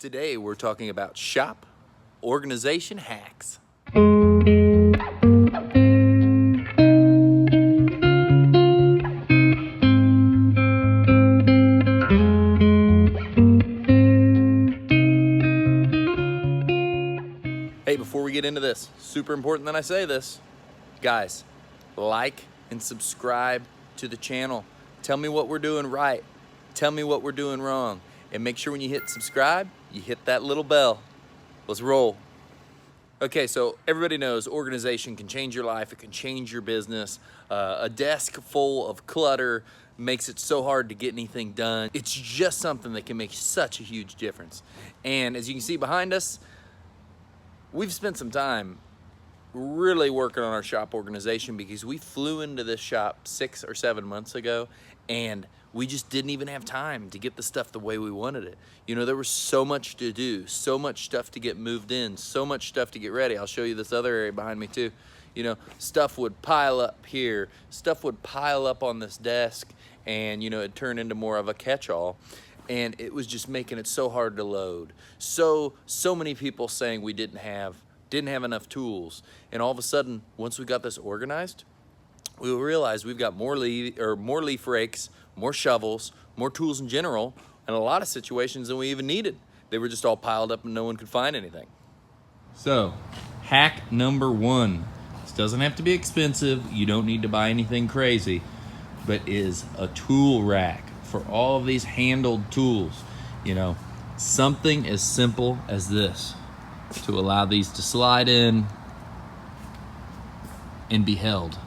Today we're talking about shop organization hacks. Hey, before we get into this, super important that I say this, guys, like and subscribe to the channel. Tell me what we're doing right. Tell me what we're doing wrong. And make sure when you hit subscribe, you hit that little bell. Let's roll. Okay, so everybody knows organization can change your life. It can change your business. A desk full of clutter makes it so hard to get anything done. It's just something that can make such a huge difference. And as you can see behind us, we've spent some time really working on our shop organization because we flew into this shop 6 or 7 months ago and we just didn't even have time to get the stuff the way we wanted it. You know, there was so much to do, so much stuff to get moved in, so much stuff to get ready. I'll show you this other area behind me too. You know, stuff would pile up here, stuff would pile up on this desk, and you know, it turned into more of a catch-all. And it was just making it so hard to load. So many people saying we didn't have enough tools. And all of a sudden, once we got this organized, we realized we've got more leaf rakes, more shovels, more tools in general, and a lot of situations than we even needed. They were just all piled up and no one could find anything. So, hack number 1. This doesn't have to be expensive. You don't need to buy anything crazy, but is a tool rack for all of these handled tools. You know, something as simple as this to allow these to slide in and be held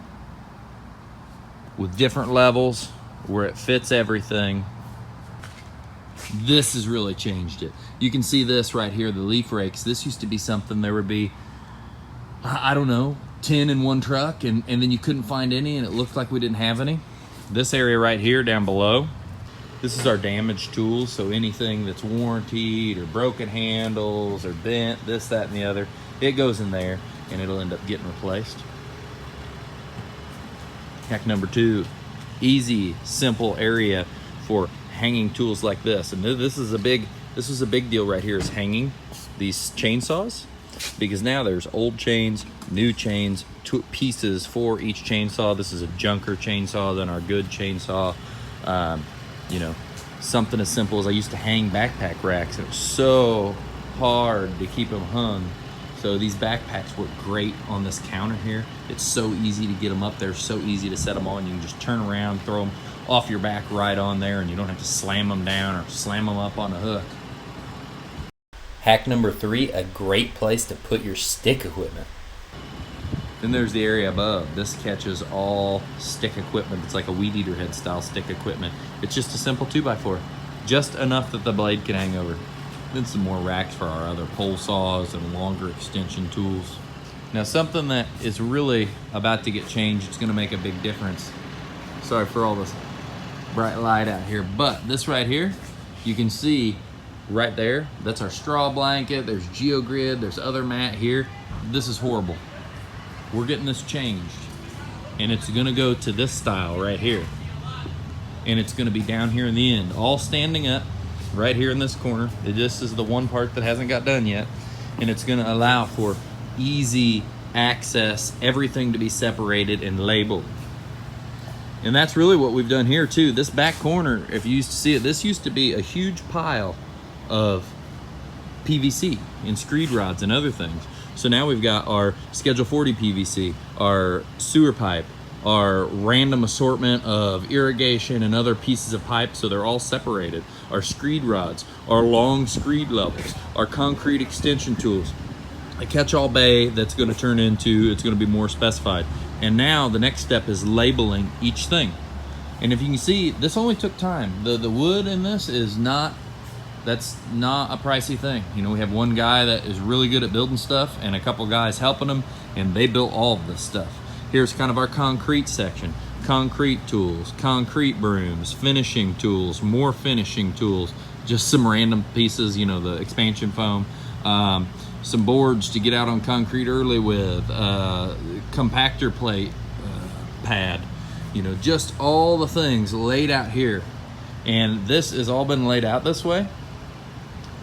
with different levels where it fits everything. This has really changed it. You can see this right here, the leaf rakes. This used to be something there would be, I don't know, 10 in one truck, and then you couldn't find any and it looked like we didn't have any. This area right here down below, this is our damaged tools, so anything that's warranted or broken handles or bent, this, that, and the other, it goes in there and it'll end up getting replaced. Hack number 2, easy, simple area for hanging tools like this. And this was a big deal right here, is hanging these chainsaws, because now there's old chains, new chains, 2 pieces for each chainsaw. This is a junker chainsaw than our good chainsaw. You know, something as simple as I used to hang backpack racks, and it was so hard to keep them hung. So these backpacks work great on this counter here. It's so easy to get them up there, so easy to set them on. You can just turn around, throw them off your back right on there, and you don't have to slam them down or slam them up on a hook. Hack number 3, a great place to put your stick equipment. Then there's the area above. This catches all stick equipment. It's like a weed eater head style stick equipment. It's just a simple 2x4, just enough that the blade can hang over. Then some more racks for our other pole saws and longer extension tools. Now, something that is really about to get changed, it's gonna make a big difference. Sorry for all this bright light out here, but this right here, you can see right there, that's our straw blanket, there's GeoGrid, there's other mat here. This is horrible. We're getting this changed, and it's gonna go to this style right here. And it's gonna be down here in the end, all standing up right here in this corner. This is the one part that hasn't got done yet. And it's gonna allow for easy access, everything to be separated and labeled. And that's really what we've done here too. This back corner, if you used to see it, this used to be a huge pile of PVC and screed rods and other things. So now we've got our Schedule 40 PVC, our sewer pipe, our random assortment of irrigation and other pieces of pipe, so they're all separated. Our screed rods, our long screed levels, our concrete extension tools, a catch-all bay that's gonna turn into, it's gonna be more specified. And now the next step is labeling each thing. And if you can see, this only took time. The wood in this is not, that's not a pricey thing. You know, we have one guy that is really good at building stuff and a couple guys helping him, and they built all of this stuff. Here's kind of our concrete section. Concrete tools, concrete brooms, finishing tools, more finishing tools, just some random pieces, you know, the expansion foam, some boards to get out on concrete early with, compactor plate pad, you know, just all the things laid out here. And this has all been laid out this way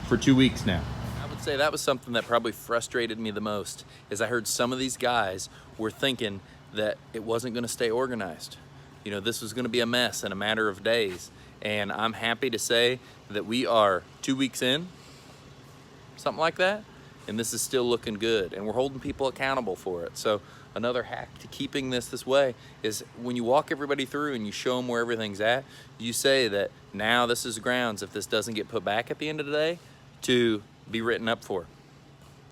for 2 weeks now. I would say that was something that probably frustrated me the most, is I heard some of these guys were thinking that it wasn't going to stay organized. You know, this was going to be a mess in a matter of days. And I'm happy to say that we are 2 weeks in, something like that, and this is still looking good, and we're holding people accountable for it. So another hack to keeping this way is when you walk everybody through and you show them where everything's at, you say that now this is grounds, if this doesn't get put back at the end of the day, to be written up for.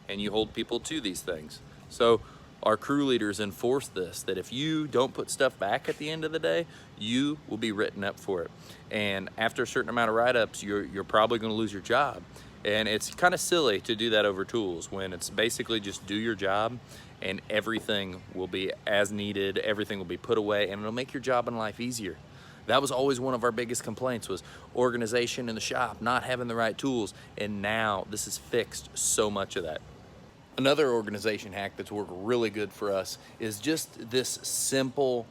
And you hold people to these things. So our crew leaders enforce this, that if you don't put stuff back at the end of the day, you will be written up for it. And after a certain amount of write-ups, you're probably going to lose your job. And it's kind of silly to do that over tools, when it's basically just do your job and everything will be as needed, everything will be put away, and it'll make your job in life easier. That was always one of our biggest complaints, was organization in the shop, not having the right tools, and now this has fixed so much of that. Another organization hack that's worked really good for us is just this simple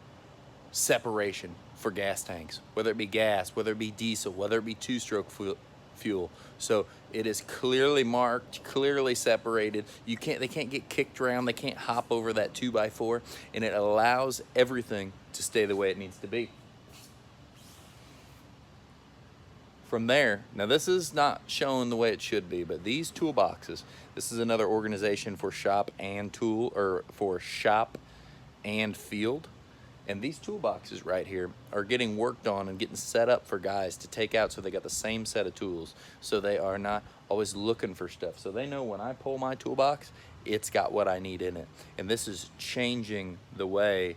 separation for gas tanks, whether it be gas, whether it be diesel, whether it be two-stroke fuel. So it is clearly marked, clearly separated. They can't get kicked around, they can't hop over that 2x4, and it allows everything to stay the way it needs to be. From there, now this is not shown the way it should be, but these toolboxes, this is another organization for shop and for shop and field. And these toolboxes right here are getting worked on and getting set up for guys to take out, so they got the same set of tools, so they are not always looking for stuff. So they know when I pull my toolbox, it's got what I need in it. And this is changing the way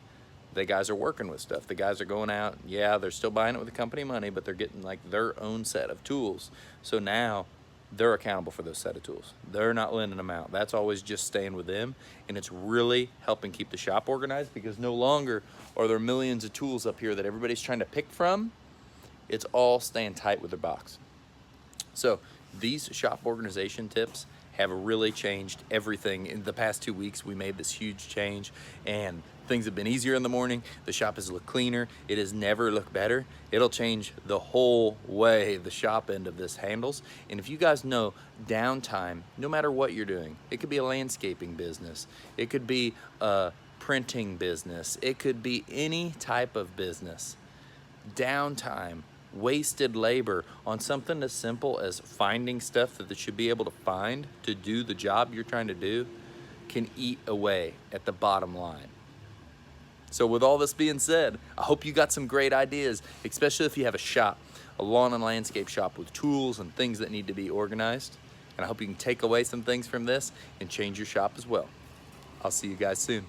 the guys are working with stuff. The guys are going out, yeah, they're still buying it with the company money, but they're getting like their own set of tools. So now they're accountable for those set of tools. They're not lending them out. That's always just staying with them. And it's really helping keep the shop organized, because no longer are there millions of tools up here that everybody's trying to pick from. It's all staying tight with their box. So these shop organization tips have really changed everything. In the past 2 weeks, we made this huge change, and things have been easier in the morning. The shop has looked cleaner. It has never looked better. It'll change the whole way the shop end of this handles. And if you guys know, downtime, no matter what you're doing, it could be a landscaping business, it could be a printing business, it could be any type of business. Downtime, wasted labor on something as simple as finding stuff that they should be able to find to do the job you're trying to do, can eat away at the bottom line. So with all this being said, I hope you got some great ideas, especially if you have a shop, a lawn and landscape shop with tools and things that need to be organized. And I hope you can take away some things from this and change your shop as well. I'll see you guys soon.